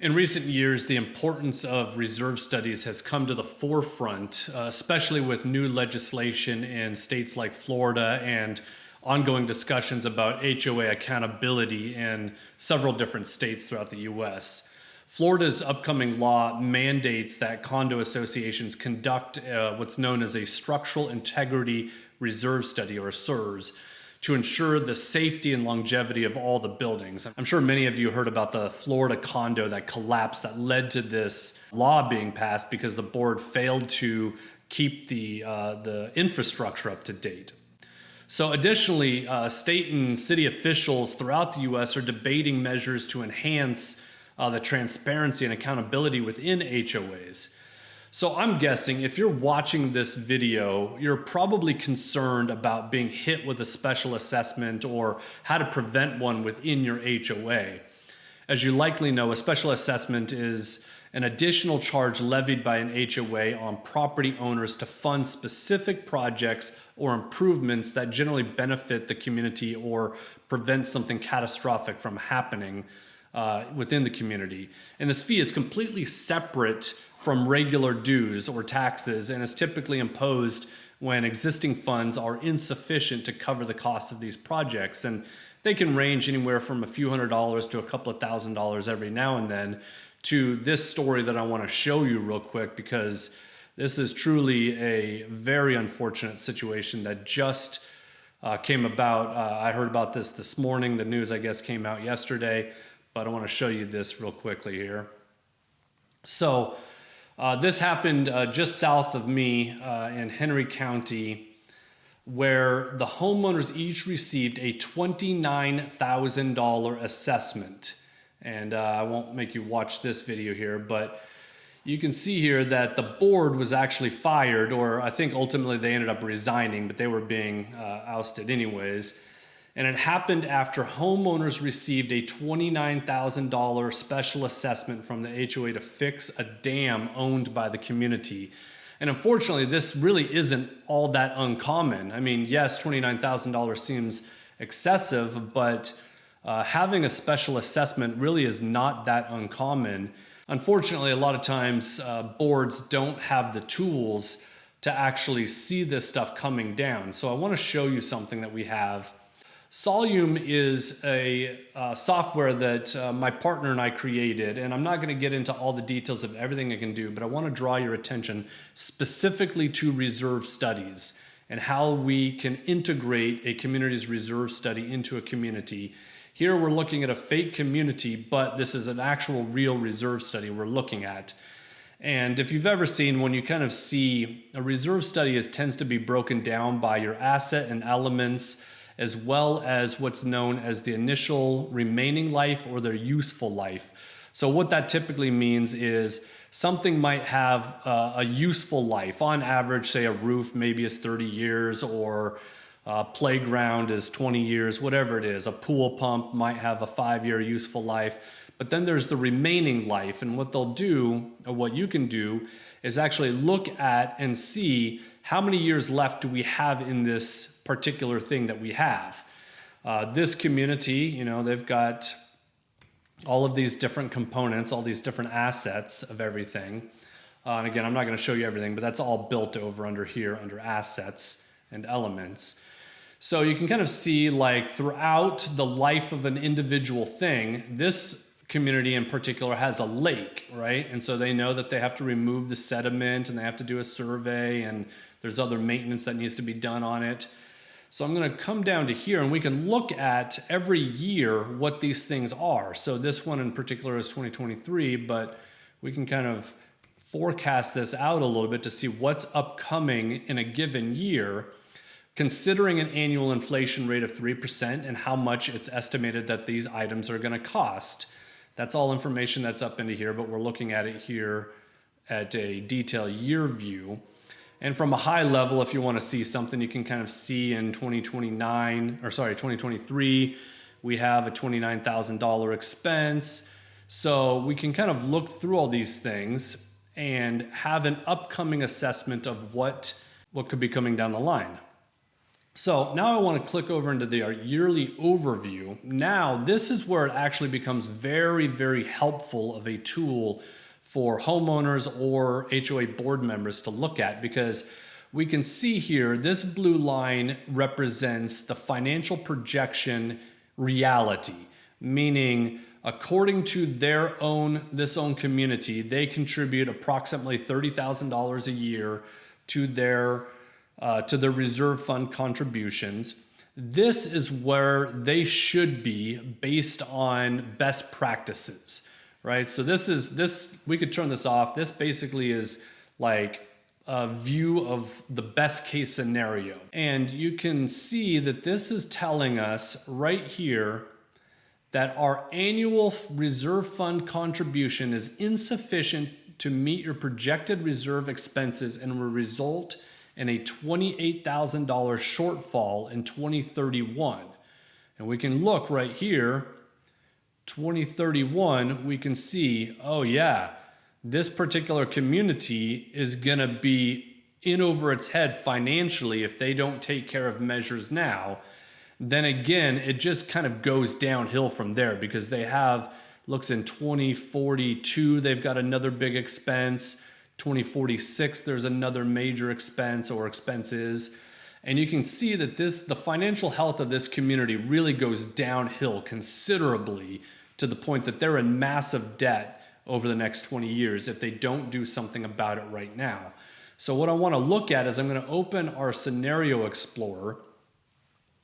In recent years, the importance of reserve studies has come to the forefront, especially with new legislation in states like Florida and ongoing discussions about HOA accountability in several different states throughout the US. Florida's upcoming law mandates that condo associations conduct what's known as a structural integrity reserve study, or SIRS, to ensure the safety and longevity of all the buildings. I'm sure many of you heard about the Florida condo that collapsed that led to this law being passed because the board failed to keep the infrastructure up to date. So additionally, state and city officials throughout the US are debating measures to enhance the transparency and accountability within HOAs. So I'm guessing if you're watching this video, you're probably concerned about being hit with a special assessment or how to prevent one within your HOA. As you likely know, a special assessment is an additional charge levied by an HOA on property owners to fund specific projects or improvements that generally benefit the community or prevent something catastrophic from happening within the community. And this fee is completely separate from regular dues or taxes and is typically imposed when existing funds are insufficient to cover the cost of these projects. And they can range anywhere from a few $100s to a couple of $1,000s every now and then to this story that I want to show you real quick, because this is truly a very unfortunate situation that just came about. I heard about this morning. The news, I guess, came out yesterday, but I want to show you this real quickly here. So this happened just south of me in Henry County, where the homeowners each received a $29,000 assessment. And I won't make you watch this video here, but you can see here that the board was actually fired, or I think ultimately they ended up resigning, but they were being ousted anyways. And it happened after homeowners received a $29,000 special assessment from the HOA to fix a dam owned by the community. And unfortunately, this really isn't all that uncommon. I mean, yes, $29,000 seems excessive, but having a special assessment really is not that uncommon. Unfortunately, a lot of times boards don't have the tools to actually see this stuff coming down. So I want to show you something that we have. Solume is a software that my partner and I created, and I'm not going to get into all the details of everything it can do, but I want to draw your attention specifically to reserve studies and how we can integrate a community's reserve study into a community. Here we're looking at a fake community, but this is an actual real reserve study we're looking at. And if you've ever seen, when you kind of see a reserve study, tends to be broken down by your asset and elements, as well as what's known as the initial remaining life or their useful life. So what that typically means is something might have a useful life. On average, say a roof maybe is 30 years, or a playground is 20 years, whatever it is. A pool pump might have a 5-year useful life. But then there's the remaining life, and what they'll do, or what you can do, is actually look at and see how many years left do we have in this particular thing that we have. This community, they've got all of these different components, all these different assets of everything. And again, I'm not going to show you everything, but that's all built over under here, under assets and elements. So you can kind of see, like, throughout the life of an individual thing, this community in particular has a lake, right? And so they know that they have to remove the sediment and they have to do a survey, and there's other maintenance that needs to be done on it. So I'm going to come down to here and we can look at every year what these things are. So this one in particular is 2023, but we can kind of forecast this out a little bit to see what's upcoming in a given year, considering an annual inflation rate of 3% and how much it's estimated that these items are going to cost. That's all information that's up into here, but we're looking at it here at a detailed year view. And from a high level, if you want to see something, you can kind of see in 2023, we have a $29,000 expense. So we can kind of look through all these things and have an upcoming assessment of what could be coming down the line. So now I want to click over into our yearly overview. Now, this is where it actually becomes very, very helpful of a tool for homeowners or HOA board members to look at, because we can see here, this blue line represents the financial projection reality, meaning according to this own community, they contribute approximately $30,000 a year to their reserve fund contributions. This is where they should be based on best practices, right? So we could turn this off. This basically is like a view of the best case scenario. And you can see that this is telling us right here that our annual reserve fund contribution is insufficient to meet your projected reserve expenses and will result in a $28,000 shortfall in 2031. And we can look right here, 2031, we can see, oh yeah, this particular community is gonna be in over its head financially if they don't take care of measures now. Then again, it just kind of goes downhill from there, because they have, looks in 2042, they've got another big expense. 2046, there's another major expense or expenses. And you can see that the financial health of this community really goes downhill considerably, to the point that they're in massive debt over the next 20 years if they don't do something about it right now. So what I want to look at is I'm going to open our Scenario Explorer.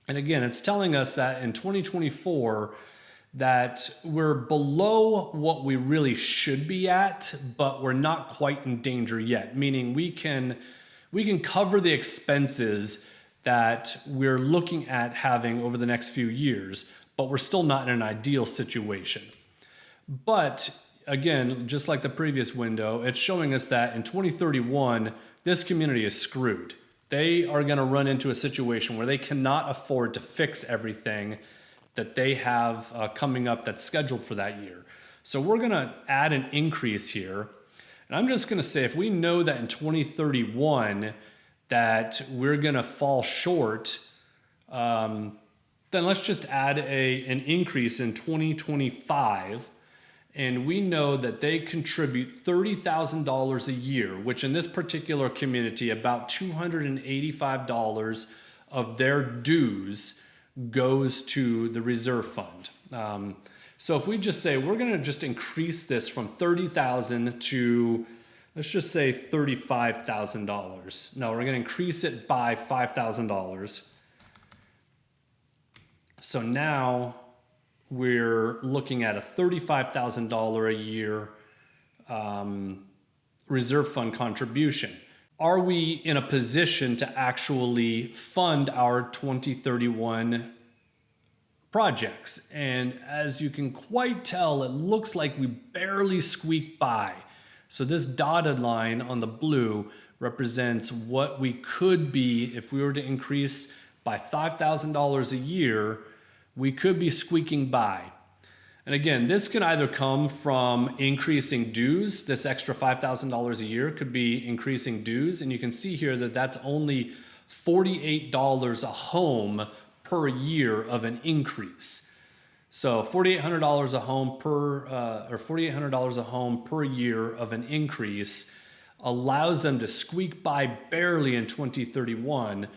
And again, it's telling us that in 2024, that we're below what we really should be at, but we're not quite in danger yet. Meaning we can cover the expenses that we're looking at having over the next few years, but we're still not in an ideal situation. But again, just like the previous window, it's showing us that in 2031, this community is screwed. They are going to run into a situation where they cannot afford to fix everything that they have coming up that's scheduled for that year. So we're going to add an increase here. And I'm just going to say, if we know that in 2031 that we're going to fall short, then let's just add an increase in 2025. And we know that they contribute $30,000 a year, which in this particular community, about $285 of their dues goes to the reserve fund. So if we just say, we're going to just increase this from $30,000 to, let's just say $35,000. No, we're going to increase it by $5,000. So now we're looking at a $35,000 a year reserve fund contribution. Are we in a position to actually fund our 2031 projects? And as you can quite tell, it looks like we barely squeak by. So this dotted line on the blue represents what we could be if we were to increase by $5,000 a year. We could be squeaking by. And again, this can either come from increasing dues. This extra $5,000 a year could be increasing dues. And you can see here that that's only $48 a home per year of an increase. So $4,800 a home $4,800 a home per year of an increase allows them to squeak by barely in 2031.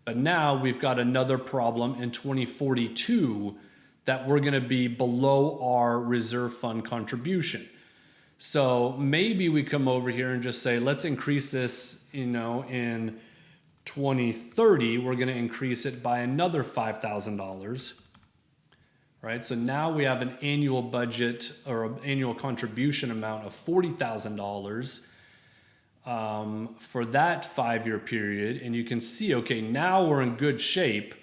But now we've got another problem in 2042 that we're going to be below our reserve fund contribution. So maybe we come over here and just say, let's increase this, in 2030, we're going to increase it by another $5,000, right? So now we have an annual budget or an annual contribution amount of $40,000 for that 5-year period. And you can see, okay, now we're in good shape.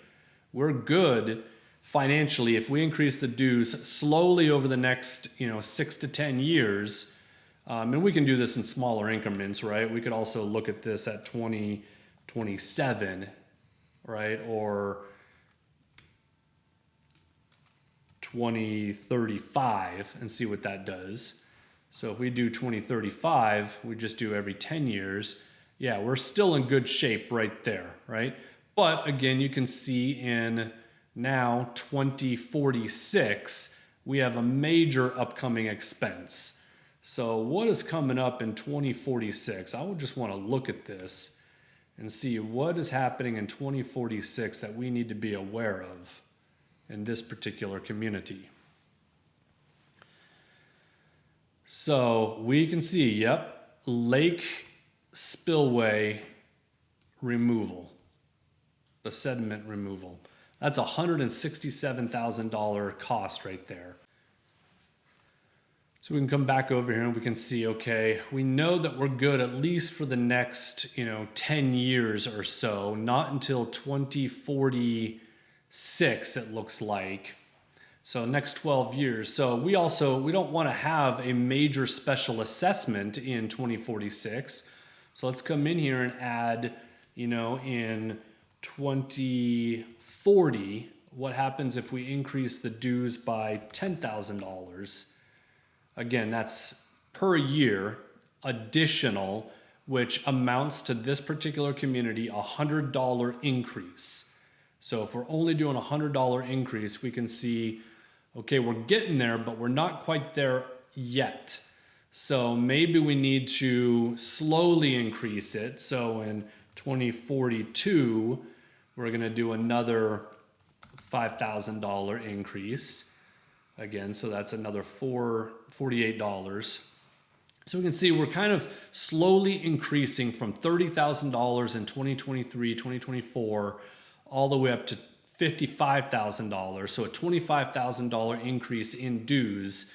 We're good financially if we increase the dues slowly over the next 6 to 10 years. And we can do this in smaller increments, right? We could also look at this at 2027, right? Or 2035 and see what that does. So if we do 2035, we just do every 10 years. Yeah, we're still in good shape right there, right? But again, you can see in now 2046, we have a major upcoming expense. So what is coming up in 2046? I would just want to look at this and see what is happening in 2046 that we need to be aware of in this particular community. So we can see, yep, lake spillway removal, the sediment removal. That's a $167,000 cost right there. So we can come back over here and we can see, okay, we know that we're good at least for the next, 10 years or so, not until 2046, it looks like. So next 12 years. So we don't want to have a major special assessment in 2046. So let's come in here and add, in 2040, what happens if we increase the dues by $10,000? Again, that's per year additional, which amounts to this particular community $100 increase. So if we're only doing a $100 increase, we can see, okay, we're getting there, but we're not quite there yet. So maybe we need to slowly increase it. So in 2042, we're going to do another $5,000 increase. Again, so that's another $48. So we can see we're kind of slowly increasing from $30,000 in 2023, 2024, all the way up to $55,000. So a $25,000 increase in dues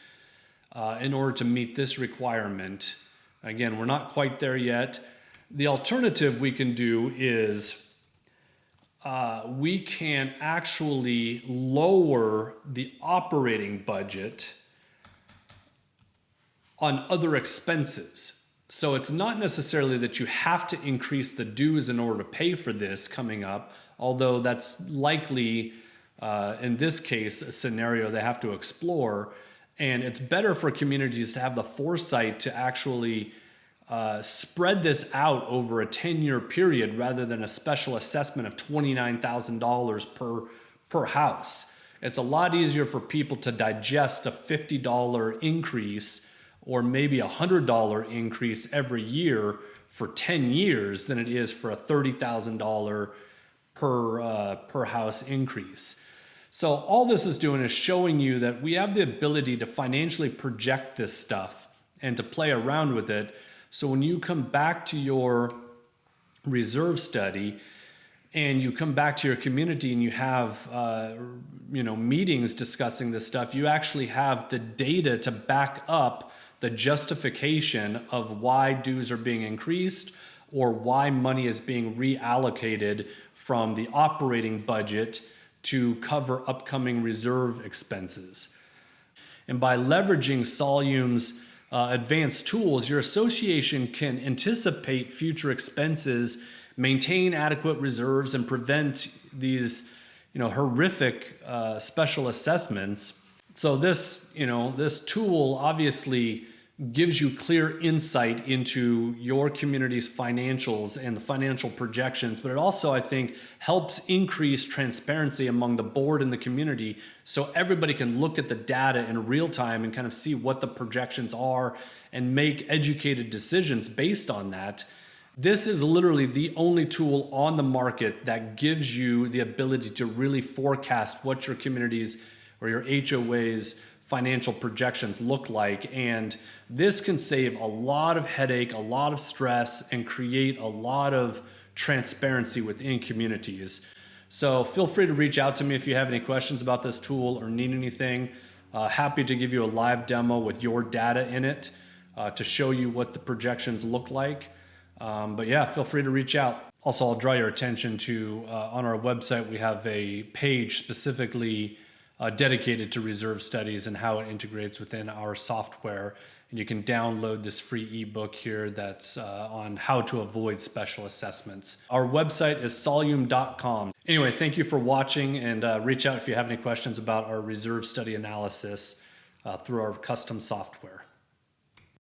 in order to meet this requirement. Again, we're not quite there yet. The alternative we can do is we can actually lower the operating budget on other expenses. So it's not necessarily that you have to increase the dues in order to pay for this coming up, although that's likely, in this case, a scenario they have to explore. And it's better for communities to have the foresight to actually spread this out over a 10-year period rather than a special assessment of $29,000 per house. It's a lot easier for people to digest a $50 increase or maybe a $100 increase every year for 10 years than it is for a $30,000 per house increase. So all this is doing is showing you that we have the ability to financially project this stuff and to play around with it. So when you come back to your reserve study and you come back to your community and you have meetings discussing this stuff, you actually have the data to back up the justification of why dues are being increased or why money is being reallocated from the operating budget to cover upcoming reserve expenses. And by leveraging Solume's advanced tools, your association can anticipate future expenses, maintain adequate reserves, and prevent these horrific special assessments. So this tool obviously gives you clear insight into your community's financials and the financial projections, but it also, I think, helps increase transparency among the board and the community so everybody can look at the data in real time and kind of see what the projections are and make educated decisions based on that. This is literally the only tool on the market that gives you the ability to really forecast what your community's or your HOA's financial projections look like. And this can save a lot of headache, a lot of stress, and create a lot of transparency within communities. So feel free to reach out to me if you have any questions about this tool or need anything. Happy to give you a live demo with your data in it to show you what the projections look like. But yeah, feel free to reach out. Also, I'll draw your attention to, on our website, we have a page specifically dedicated to reserve studies and how it integrates within our software. And you can download this free ebook here that's on how to avoid special assessments. Our website is solume.com. Anyway, thank you for watching, and reach out if you have any questions about our reserve study analysis through our custom software.